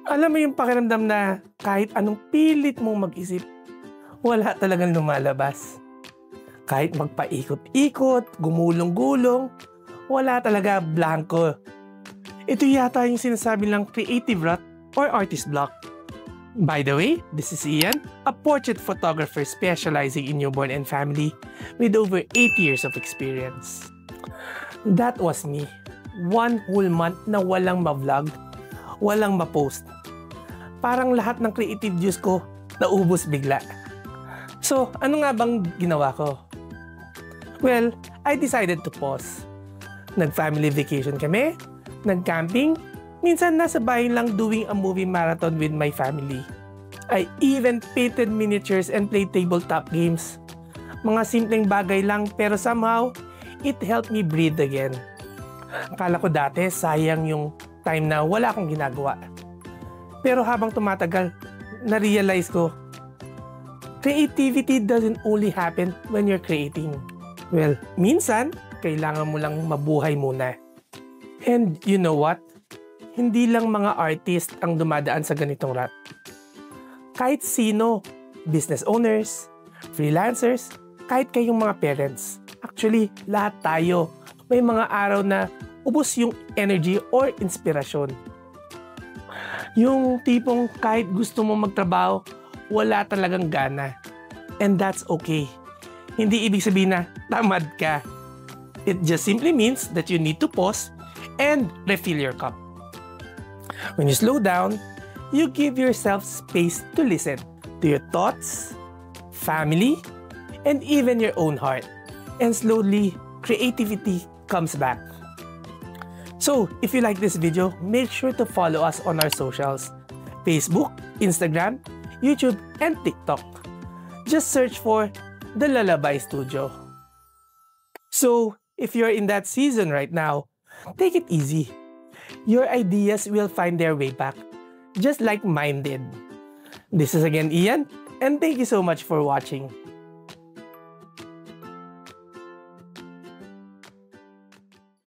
Alam mo yung pakiramdam na kahit anong pilit mong mag-isip, wala talagang lumalabas. Kahit magpaikot-ikot, gumulong-gulong, wala talaga, blanco. Ito yata yung sinasabi lang creative rut or artist block. By the way, this is Ian, a portrait photographer specializing in newborn and family with over 8 years of experience. That was me. 1 whole month na walang ma-vlog, walang ma-post. Parang lahat ng creative juice ko naubos bigla. So, ano nga bang ginawa ko? Well, I decided to pause. Nag-family vacation kami, nag-camping, minsan nasa bahay lang doing a movie marathon with my family. I even painted miniatures and played tabletop games. Mga simpleng bagay lang pero somehow, it helped me breathe again. Akala ko dati sayang yung time na wala akong ginagawa. Pero habang tumatagal, na-realize ko, creativity doesn't only happen when you're creating. Well, minsan, kailangan mo lang mabuhay muna. And you know what? Hindi lang mga artist ang dumadaan sa ganitong rut. Kahit sino, business owners, freelancers, kahit kayong mga parents. Actually, lahat tayo. May mga araw na ubos yung energy or inspirasyon. Yung tipong kahit gusto mo magtrabaho, wala talagang gana. And that's okay. Hindi ibig sabihin na tamad ka. It just simply means that you need to pause and refill your cup. When you slow down, you give yourself space to listen to your thoughts, family, and even your own heart. And slowly, creativity comes back. So, if you like this video, make sure to follow us on our socials: Facebook, Instagram, YouTube, and TikTok. Just search for The Lullaby Studio. So, if you're in that season right now, take it easy. Your ideas will find their way back, just like mine did. This is again Ian, and thank you so much for watching.